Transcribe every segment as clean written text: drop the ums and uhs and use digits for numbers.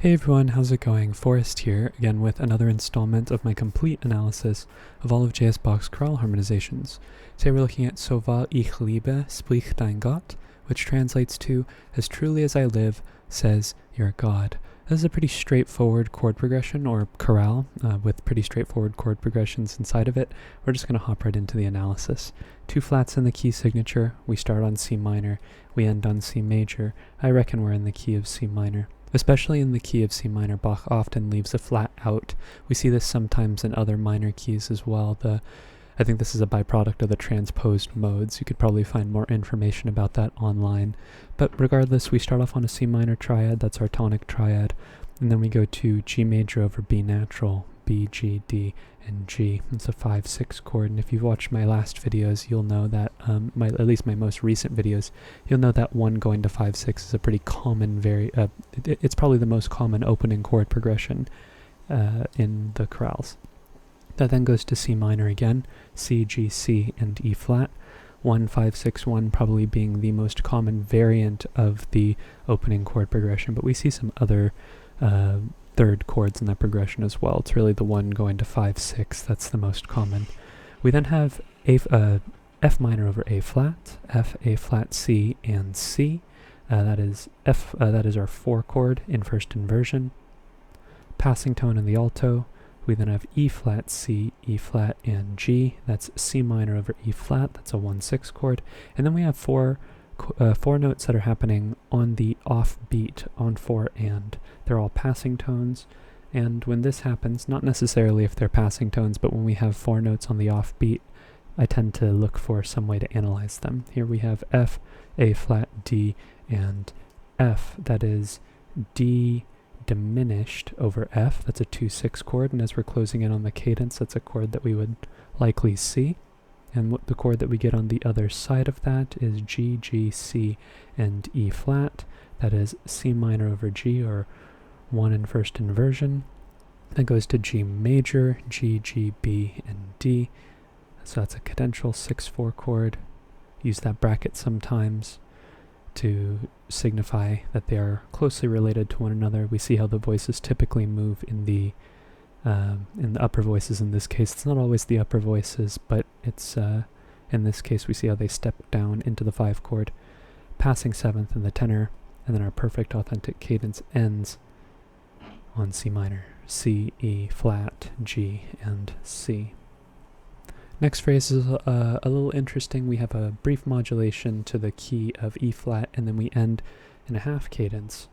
Hey everyone, how's it going? Forrest here, again with another installment of my complete analysis of all of J.S. Bach's chorale harmonizations. Today we're looking at So wahr ich lebe, spricht dein Gott, which translates to, as truly as I live, says your God. This is a pretty straightforward chord progression, or chorale, with pretty straightforward chord progressions inside of it. We're just going to hop right into the analysis. 2 flats in the key signature, we start on C minor, we end on C major. I reckon we're in the key of C minor. Especially in the key of C minor, Bach often leaves a flat out. We see this sometimes in other minor keys as well. I think this is a byproduct of the transposed modes. You could probably find more information about that online. But regardless, we start off on a C minor triad, that's our tonic triad, and then we go to G major over B natural, B, G, D, and G. It's a 5-6 chord, and if you've watched my last videos, you'll know that, at least my most recent videos, you'll know that 1 going to 5-6 is a pretty common, it's probably the most common opening chord progression in the chorales. That then goes to C minor again, C, G, C, and E flat. 1, 5, 6, 1 probably being the most common variant of the opening chord progression, but we see some other third chords in that progression as well. It's really the 1 going to 5, 6, that's the most common. We then have F minor over A flat, F, A flat, C, and C. That is our 4 chord in first inversion. Passing tone in the alto. We then have E flat, C, E flat, and G. That's C minor over E flat. That's a 1-6 chord. And then we have four notes that are happening on the off beat, on 4 and. They're all passing tones. And when this happens, not necessarily if they're passing tones, but when we have 4 notes on the off beat, I tend to look for some way to analyze them. Here we have F, A flat, D, and F. That is D diminished over F. That's a 2-6 chord, and as we're closing in on the cadence, that's a chord that we would likely see. And the chord that we get on the other side of that is G, G, C, and E flat. That is C minor over G, or 1 in first inversion. That goes to G major, G, G, B, and D. So that's a cadential 6-4 chord. Use that bracket sometimes to signify that they are closely related to one another. We see how the voices typically move in the upper voices. In this case, it's not always the upper voices, but it's in this case we see how they step down into the 5 chord, passing 7th in the tenor, and then our perfect authentic cadence ends on C minor, C, E flat, G, and C. Next phrase is a little interesting. We have a brief modulation to the key of E flat, and then we end in a half cadence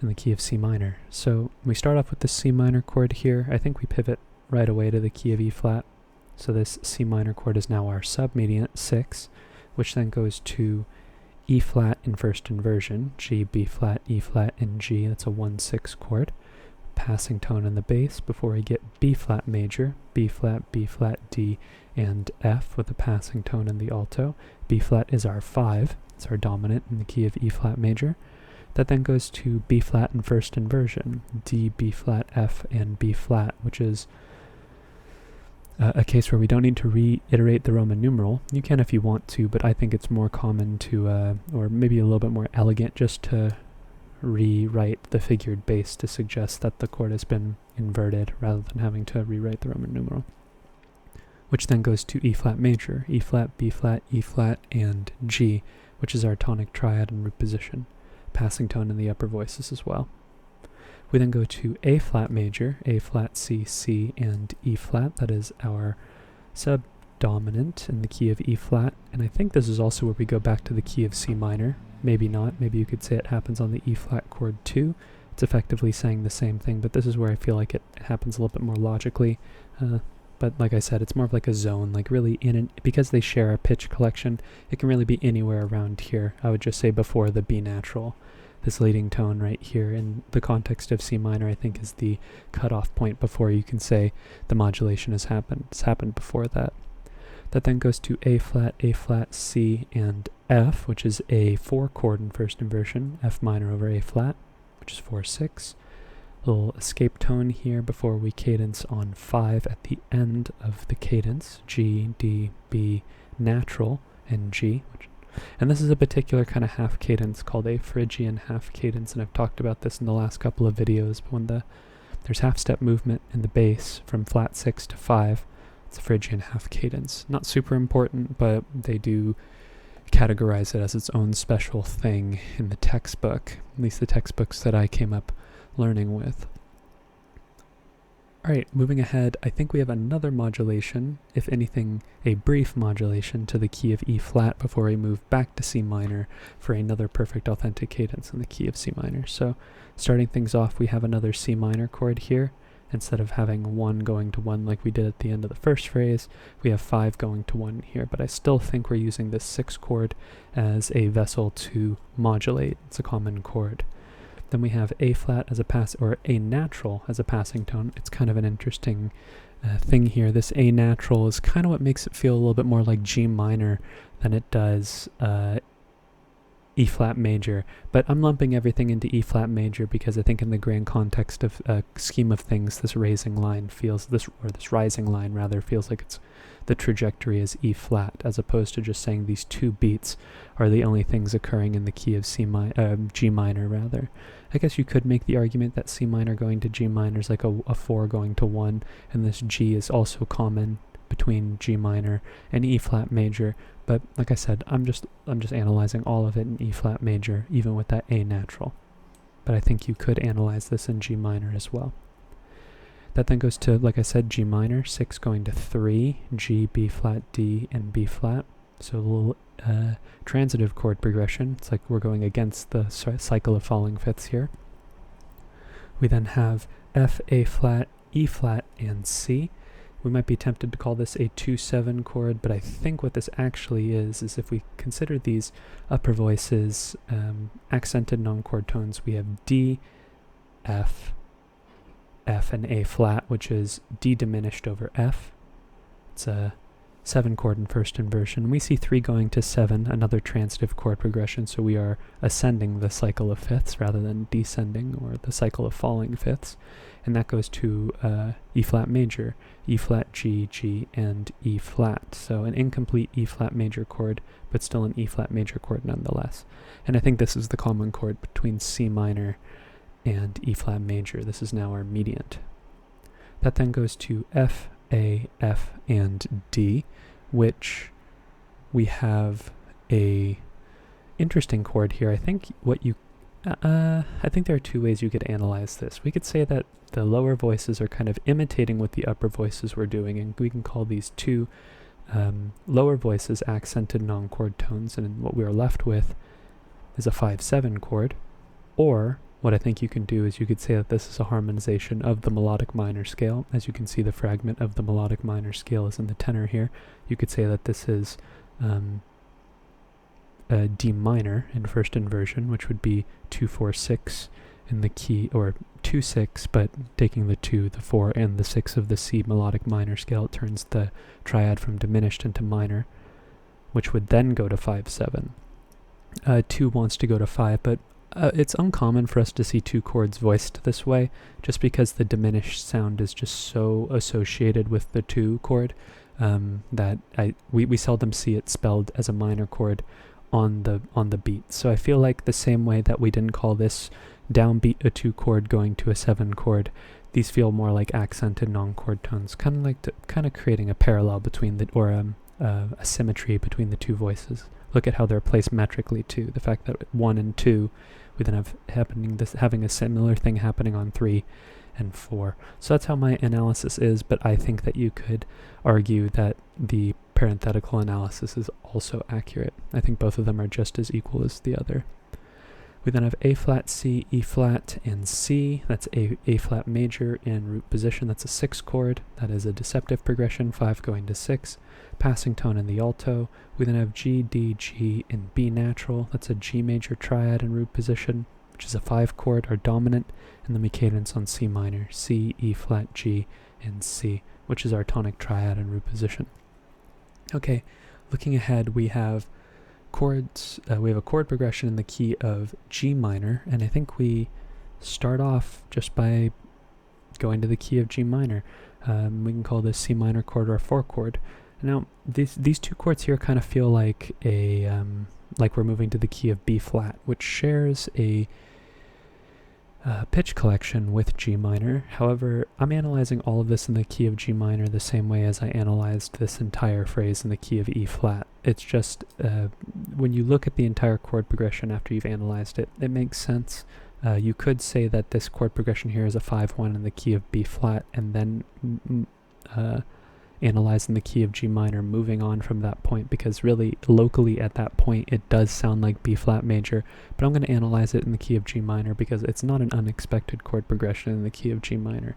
in the key of C minor. So we start off with the C minor chord here. I think we pivot right away to the key of E flat. So this C minor chord is now our submediant 6, which then goes to E flat in first inversion, G, B flat, E flat, and G. That's a 1-6 chord. Passing tone in the bass before we get B flat major, B flat, D, and F with a passing tone in the alto. B flat is our 5, it's our dominant in the key of E flat major. That then goes to B flat in first inversion, D, B flat, F, and B flat, which is a case where we don't need to reiterate the Roman numeral. You can if you want to, but I think it's more common to, or maybe a little bit more elegant, just to rewrite the figured bass to suggest that the chord has been inverted rather than having to rewrite the Roman numeral. Which then goes to E flat major, E flat, B flat, E flat, and G, which is our tonic triad in root position. Passing tone in the upper voices as well. We then go to A flat major, A flat, C, C, and E flat. That is our subdominant in the key of E flat, and I think this is also where we go back to the key of C minor. Maybe not. Maybe you could say it happens on the E flat chord too. It's effectively saying the same thing, but this is where I feel like it happens a little bit more logically. But like I said, it's more of like a zone, like really because they share a pitch collection, it can really be anywhere around here. I would just say before the B natural. This leading tone right here in the context of C minor, I think, is the cutoff point before you can say the modulation has happened. It's happened before that. That then goes to A flat, C, and F, which is a 4 chord in first inversion, F minor over A flat, which is 4-6. Little escape tone here before we cadence on 5 at the end of the cadence, G, D, B, natural, and G, which And this is a particular kind of half cadence called a Phrygian half cadence, and I've talked about this in the last couple of videos, but when there's half step movement in the bass from flat 6 to 5, it's a Phrygian half cadence. Not super important, but they do categorize it as its own special thing in the textbook, at least the textbooks that I came up learning with. Alright, moving ahead, I think we have another modulation, if anything, a brief modulation to the key of E flat before we move back to C minor for another perfect authentic cadence in the key of C minor. So, starting things off, we have another C minor chord here. Instead of having 1 going to 1 like we did at the end of the first phrase, we have 5 going to 1 here, but I still think we're using this 6 chord as a vessel to modulate. It's a common chord. Then we have A flat as or A natural as a passing tone. It's kind of an interesting thing here. This A natural is kind of what makes it feel a little bit more like G minor than it does E flat major, but I'm lumping everything into E flat major because I think in the grand context of scheme of things, this rising line feels like it's the trajectory is E flat, as opposed to just saying these two beats are the only things occurring in the key of G minor rather. I guess you could make the argument that C minor going to G minor is like a 4 going to 1, and this G is also common between G minor and E flat major, but like I said, I'm just analyzing all of it in E flat major, even with that A natural. But I think you could analyze this in G minor as well. That then goes to, like I said, G minor, 6 going to 3, G, B flat, D, and B flat. So a little transitive chord progression. It's like we're going against the cycle of falling fifths here. We then have F, A flat, E flat, and C. We might be tempted to call this a 2-7 chord, but I think what this actually is if we consider these upper voices accented non-chord tones, we have D, F, F, and A flat, which is D diminished over F. It's a 7 chord in first inversion. We see 3 going to 7, another transitive chord progression, so we are ascending the cycle of fifths rather than descending, or the cycle of falling fifths. And that goes to E flat major, E flat, G, G, and E flat. So an incomplete E flat major chord, but still an E flat major chord nonetheless. And I think this is the common chord between C minor and E flat major. This is now our mediant. That then goes to F, A, F, and D, which we have a interesting chord here. I think I think there are 2 ways you could analyze this. We could say that the lower voices are kind of imitating what the upper voices were doing, and we can call these 2 lower voices accented non-chord tones, and what we are left with is a 5-7 chord. Or what I think you can do is you could say that this is a harmonization of the melodic minor scale. As you can see, the fragment of the melodic minor scale is in the tenor here. You could say that this is D minor in first inversion, which would be 2-4-6 in the key, or 2-6, but taking the 2, the 4, and the 6 of the C melodic minor scale, it turns the triad from diminished into minor, which would then go to 5-7. 2 wants to go to 5, but it's uncommon for us to see 2 chords voiced this way, just because the diminished sound is just so associated with the 2 chord that we seldom see it spelled as a minor chord on the beat. So I feel like the same way that we didn't call this downbeat a 2 chord going to a 7 chord, these feel more like accented non-chord tones, kind of creating a parallel between a symmetry between the 2 voices. Look at how they're placed metrically too. The fact that 1 and 2, we then have having a similar thing happening on 3 and 4. So that's how my analysis is, but I think that you could argue that the parenthetical analysis is also accurate. I think both of them are just as equal as the other. We then have A flat, C, E flat, and C. That's A flat major in root position. That's a 6 chord. That is a deceptive progression, 5 going to 6. Passing tone in the alto. We then have G, D, G, and B natural. That's a G major triad in root position, which is a 5 chord, our dominant. And then we cadence on C minor, C, E flat, G, and C, which is our tonic triad in root position. Okay, looking ahead, we have chords. We have a chord progression in the key of G minor, and I think we start off just by going to the key of G minor. We can call this C minor chord or a 4 chord. Now, these 2 chords here kind of feel like like we're moving to the key of B flat, which shares a pitch collection with G minor. However, I'm analyzing all of this in the key of G minor the same way as I analyzed this entire phrase in the key of E flat. It's just, when you look at the entire chord progression after you've analyzed it, it makes sense. You could say that this chord progression here is a 5-1 in the key of B flat, and then analyze in the key of G minor, moving on from that point, because really locally at that point it does sound like B flat major, but I'm going to analyze it in the key of G minor because it's not an unexpected chord progression in the key of G minor.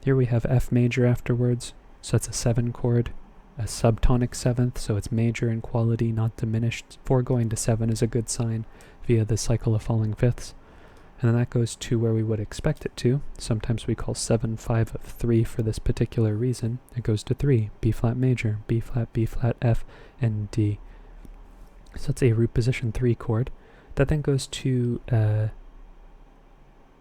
Here we have F major afterwards, so it's a 7 chord, a subtonic 7th, so it's major in quality, not diminished. 4 going to 7 is a good sign via the cycle of falling fifths. And then that goes to where we would expect it to. Sometimes we call 7 5 of 3 for this particular reason. It goes to 3, B flat major, B flat, F, and D. So that's a root position 3 chord. That then goes to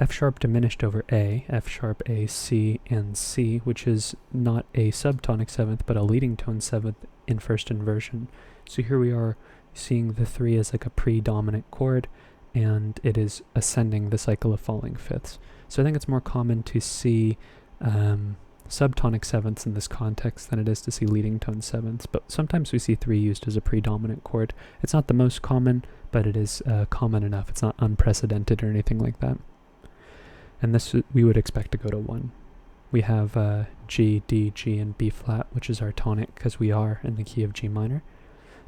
F sharp diminished over A, F sharp, A, C, and C, which is not a subtonic 7th, but a leading tone 7th in first inversion. So here we are seeing the 3 as like a predominant chord, and it is ascending the cycle of falling fifths. So I think it's more common to see subtonic 7ths in this context than it is to see leading tone 7ths, but sometimes we see 3 used as a predominant chord. It's not the most common, but it is common enough. It's not unprecedented or anything like that. And this we would expect to go to 1. We have G, D, G, and B flat, which is our tonic because we are in the key of G minor.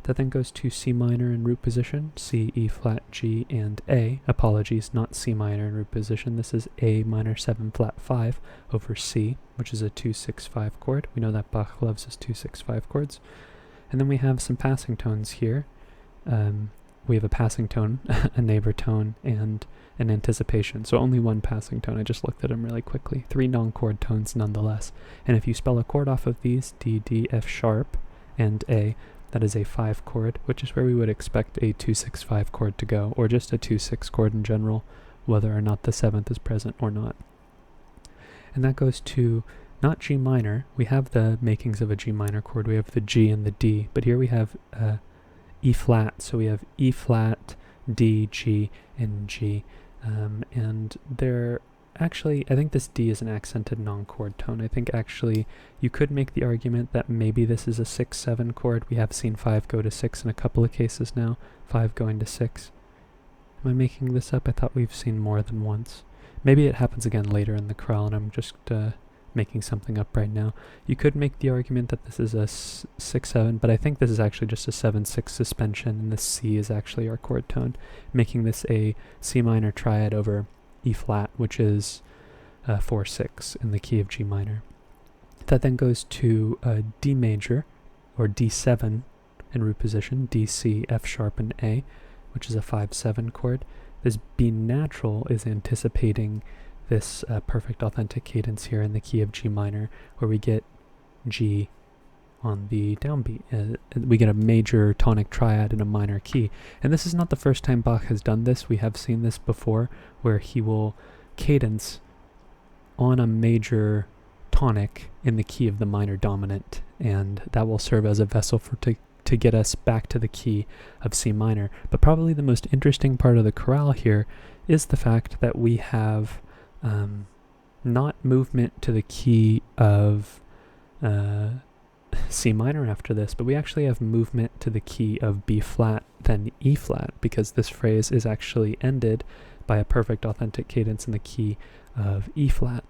That then goes to C minor in root position, C, E flat, G, and A. Apologies, not C minor in root position. This is A minor 7 flat 5 over C, which is a 2-6-5 chord. We know that Bach loves his 2-6-5 chords. And then we have some passing tones here. We have a passing tone, a neighbor tone, and an anticipation. So only one passing tone. I just looked at them really quickly. 3 non-chord tones nonetheless. And if you spell a chord off of these, D, D, F sharp, and A, that is a 5 chord, which is where we would expect a 2-6-5 chord to go, or just a 2-6 chord in general, whether or not the 7th is present or not. And that goes to not G minor. We have the makings of a G minor chord. We have the G and the D, but here we have E flat. So we have E flat, D, G, and G. And they're actually, I think this D is an accented non-chord tone. I think actually you could make the argument that maybe this is a 6-7 chord. We have seen 5 go to 6 in a couple of cases now, 5 going to 6. Am I making this up? I thought we've seen more than once. Maybe it happens again later in the chorale and I'm just making something up right now. You could make the argument that this is a 6-7, but I think this is actually just a 7-6 suspension and the C is actually our chord tone, making this a C minor triad over E flat, which is 4-6 in the key of G minor. That then goes to D major, or D7 in root position, D, C, F sharp, and A, which is a 5-7 chord. This B natural is anticipating this perfect authentic cadence here in the key of G minor, where we get G on the downbeat. We get a major tonic triad in a minor key. And this is not the first time Bach has done this. We have seen this before, where he will cadence on a major tonic in the key of the minor dominant, and that will serve as a vessel to get us back to the key of C minor. But probably the most interesting part of the chorale here is the fact that we have not movement to the key of C minor after this, but we actually have movement to the key of B flat, then E flat, because this phrase is actually ended by a perfect authentic cadence in the key of E flat.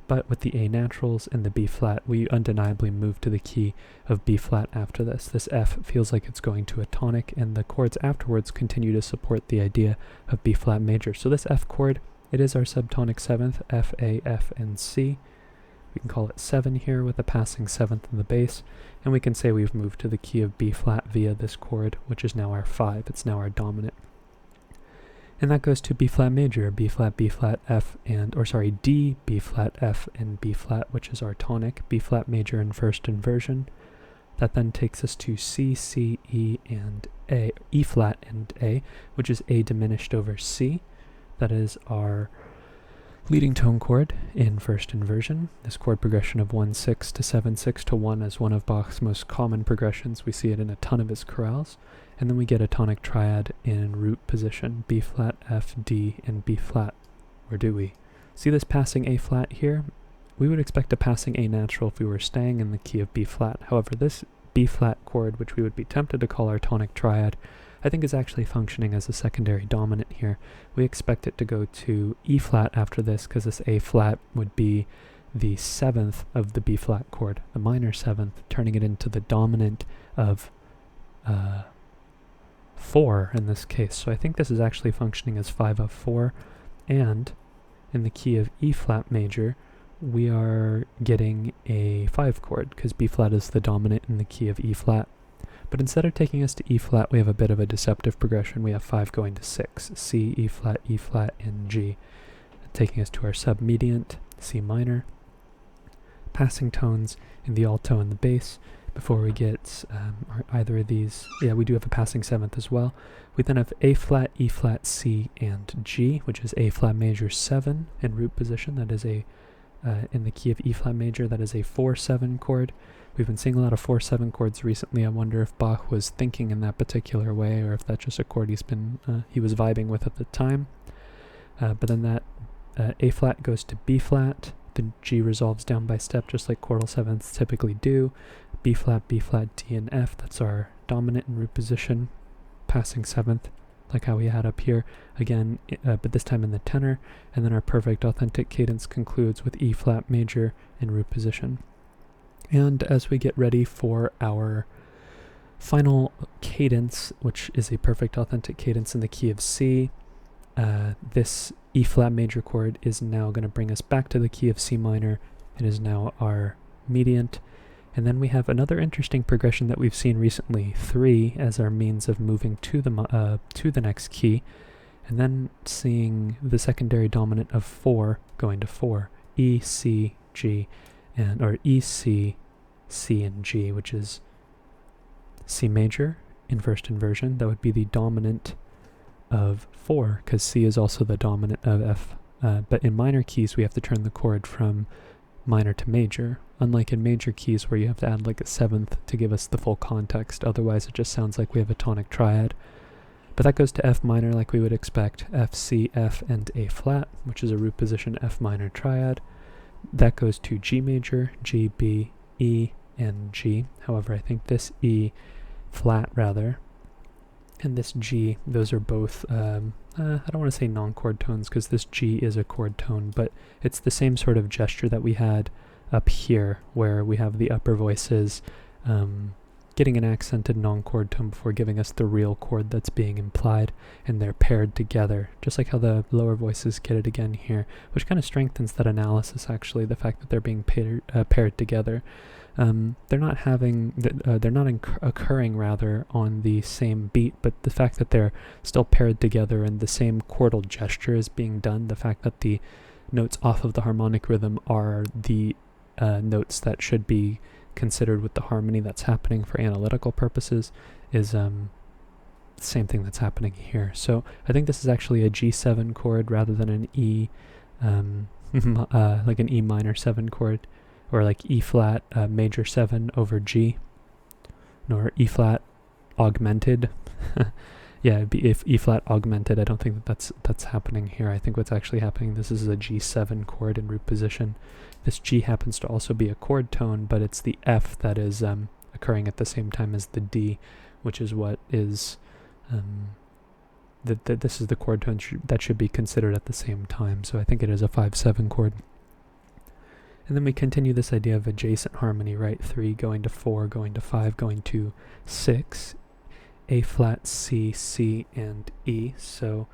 But with the A naturals and the B flat, we undeniably move to the key of B flat after this. This F feels like it's going to a tonic, and the chords afterwards continue to support the idea of B flat major. So this F chord, it is our subtonic 7th, F, A, F, and C. We can call it 7 here with a passing 7th in the bass, and we can say we've moved to the key of B flat via this chord, which is now our 5. It's now our dominant. And that goes to B flat major, B flat, F, D, B flat, F, and B flat, which is our tonic, B flat major in first inversion. That then takes us to C, C, E, and A, E flat and A, which is A diminished over C. That is our Leading tone chord in first inversion. This chord progression of 1-6 to 7-6 to 1 is one of Bach's most common progressions. We see it in a ton of his chorales. And then we get a tonic triad in root position, B flat, F, D, and B flat. Where do we? See this passing A flat here? We would expect a passing A natural if we were staying in the key of B flat. However, this B flat chord, which we would be tempted to call our tonic triad, I think is actually functioning as a secondary dominant here. We expect it to go to E flat after this, because this A flat would be the 7th of the B flat chord, the minor 7th, turning it into the dominant of 4 in this case. So I think this is actually functioning as 5 of 4, and in the key of E flat major, we are getting a 5 chord, because B flat is the dominant in the key of E flat. But instead of taking us to E flat, we have a bit of a deceptive progression. We have 5 going to 6, C, E flat, and G, taking us to our submediant, C minor. Passing tones in the alto and the bass before we get either of these. Yeah, we do have a passing 7th as well. We then have A flat, E flat, C, and G, which is A flat major 7 in root position. That is a, in the key of E flat major, that is a 4-7 chord. We've been seeing a lot of 4-7 chords recently. I wonder if Bach was thinking in that particular way, or if that's just a chord he was vibing with at the time. But then that A flat goes to B flat. The G resolves down by step, just like chordal 7ths typically do. B flat, D, and F. That's our dominant in root position. Passing 7th, like how we had up here. Again, but this time in the tenor. And then our perfect authentic cadence concludes with E flat major in root position. And as we get ready for our final cadence, which is a perfect authentic cadence in the key of C, this E flat major chord is now going to bring us back to the key of C minor. It is now our mediant. And then we have another interesting progression that we've seen recently, 3 as our means of moving to the next key, and then seeing the secondary dominant of 4 going to 4, E, C, G, or E, C, C, and G, which is C major in first inversion. That would be the dominant of 4, because C is also the dominant of F. But in minor keys, we have to turn the chord from minor to major, unlike in major keys where you have to add like a 7th to give us the full context. Otherwise, it just sounds like we have a tonic triad. But that goes to F minor like we would expect, F, C, F, and A flat, which is a root position F minor triad. That goes to G major, G, B, E, and G. However, I think this E flat rather, and this G, those are both, I don't want to say non-chord tones because this G is a chord tone, but it's the same sort of gesture that we had up here where we have the upper voices getting an accented non-chord tone before giving us the real chord that's being implied, and they're paired together, just like how the lower voices get it again here, which kind of strengthens that analysis actually, the fact that they're being paired together. They're not occurring rather on the same beat, but the fact that they're still paired together and the same chordal gesture is being done, the fact that the notes off of the harmonic rhythm are the notes that should be considered with the harmony that's happening for analytical purposes, is the same thing that's happening here. So I think this is actually a G7 chord rather than an E, like an E minor 7 chord, or like E flat major 7 over G, or E flat augmented. Yeah, it'd be if E flat augmented. I don't think that's happening here. I think what's actually happening, this is a G7 chord in root position. This G happens to also be a chord tone, but it's the F that is occurring at the same time as the D, which is what is this is the chord tone that should be considered at the same time. So I think it is a 5/7 chord. And then we continue this idea of adjacent harmony, right? 3 going to 4, going to 5, going to 6, A flat, C, C, and E. So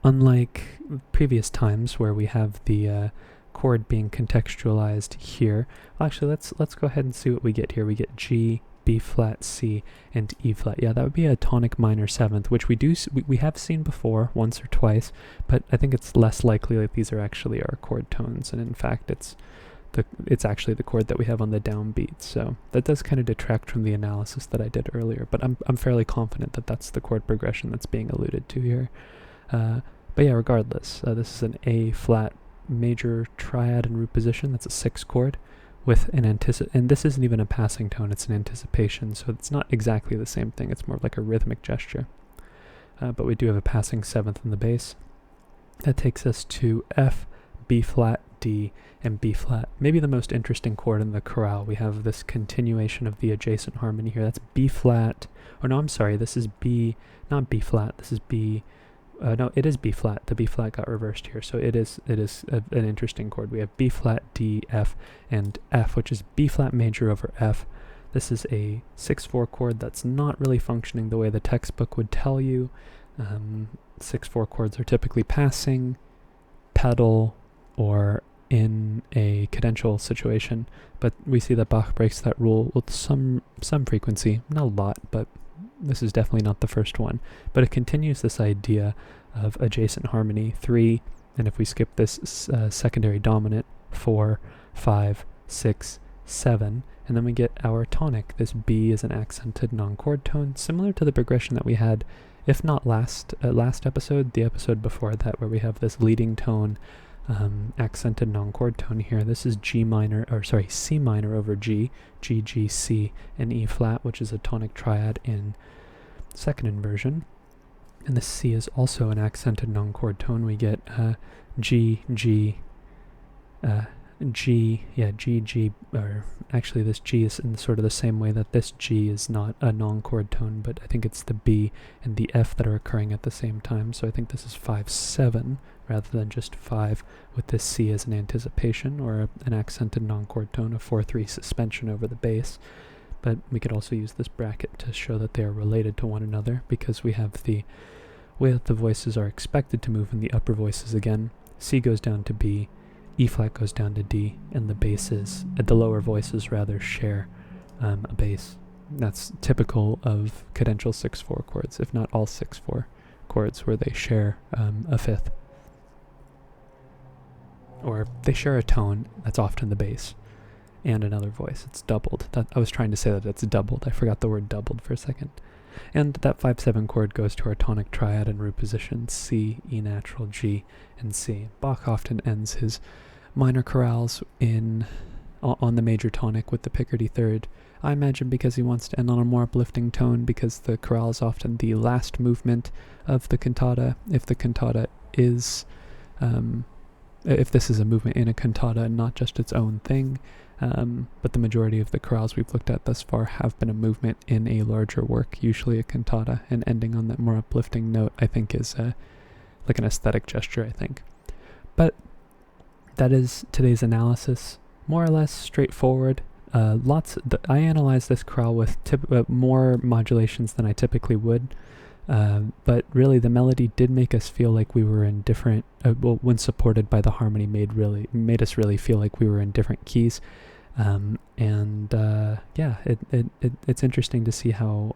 unlike previous times where we have the chord being contextualized here, well, actually let's go ahead and see what we get here. We get G, B flat, C, and E flat. Yeah, that would be a tonic minor 7th, which we have seen before once or twice, but I think it's less likely that these are actually our chord tones, and in fact it's actually the chord that we have on the downbeat. So that does kind of detract from the analysis that I did earlier, but I'm fairly confident that that's the chord progression that's being alluded to here. But yeah, regardless, this is an A flat major triad and root position. That's a 6 chord with an and this isn't even a passing tone, it's an anticipation, so it's not exactly the same thing, it's more like a rhythmic gesture. But we do have a passing 7th in the bass. That takes us to F, B flat, D, and B flat. Maybe the most interesting chord in the chorale. We have this continuation of the adjacent harmony here. That's B flat, or no, I'm sorry, this is B, not B flat, this is B, no, it is B flat. The B flat got reversed here, so it is an interesting chord. We have B flat, D, F, and F, which is B flat major over F. This is a 6/4 chord that's not really functioning the way the textbook would tell you. 6/4 chords are typically passing, pedal, or in a cadential situation, but we see that Bach breaks that rule with some frequency, not a lot, but this is definitely not the first one. But it continues this idea of adjacent harmony, 3, and if we skip this secondary dominant, 4, 5, 6, 7, and then we get our tonic. This B is an accented non-chord tone, similar to the progression that we had, if not last episode, the episode before that, where we have this leading tone, accented non-chord tone here. This is C minor over G, G, G, C, and E flat, which is a tonic triad in second inversion. And the C is also an accented non-chord tone. We get G, G, G, G, G, or actually this G is in sort of the same way that this G is not a non-chord tone, but I think it's the B and the F that are occurring at the same time. So I think this is 5/7 rather than just 5, with this C as an anticipation or an accented non-chord tone, a 4/3 suspension over the bass. But we could also use this bracket to show that they are related to one another, because we have the way that the voices are expected to move in the upper voices again. C goes down to B, E flat goes down to D, and the lower voices rather share a bass. That's typical of cadential 6/4 chords, if not all 6/4 chords, where they share a fifth. Or they share a tone, that's often the bass, and another voice. It's doubled. I was trying to say that it's doubled. I forgot the word doubled for a second. And that 5/7 chord goes to our tonic triad and root position, C, E natural, G, and C. Bach often ends his minor chorales on the major tonic with the Picardy third. I imagine because he wants to end on a more uplifting tone, because the chorale is often the last movement of the cantata. If the cantata is, if this is a movement in a cantata and not just its own thing, but the majority of the chorales we've looked at thus far have been a movement in a larger work, usually a cantata, and ending on that more uplifting note, I think, is like an aesthetic gesture, I think. But that is today's analysis, more or less straightforward. I analyzed this chorale with more modulations than I typically would, but really the melody did make us feel like we were in different, when supported by the harmony, made us really feel like we were in different keys. It's interesting to see how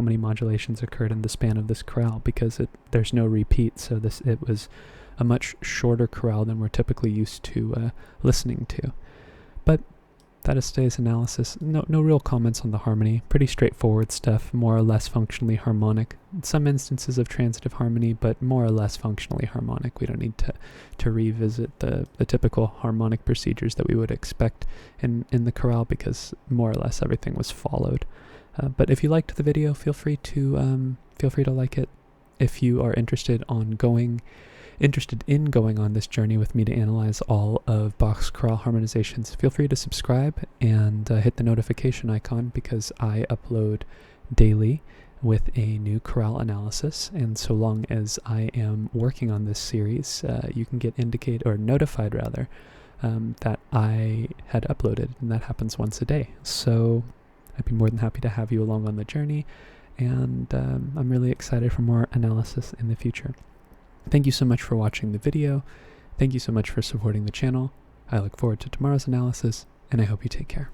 many modulations occurred in the span of this chorale, because there's no repeat, so it was a much shorter chorale than we're typically used to listening to. But that is today's analysis. No real comments on the harmony. Pretty straightforward stuff, more or less functionally harmonic. Some instances of transitive harmony, but more or less functionally harmonic. We don't need to revisit the typical harmonic procedures that we would expect in the chorale, because more or less everything was followed. But if you liked the video, feel free to like it. If you are interested in going on this journey with me to analyze all of Bach's chorale harmonizations, feel free to subscribe and hit the notification icon, because I upload daily with a new chorale analysis, and so long as I am working on this series, you can get notified that I had uploaded, and that happens once a day. So I'd be more than happy to have you along on the journey, and I'm really excited for more analysis in the future. Thank you so much for watching the video. Thank you so much for supporting the channel. I look forward to tomorrow's analysis, and I hope you take care.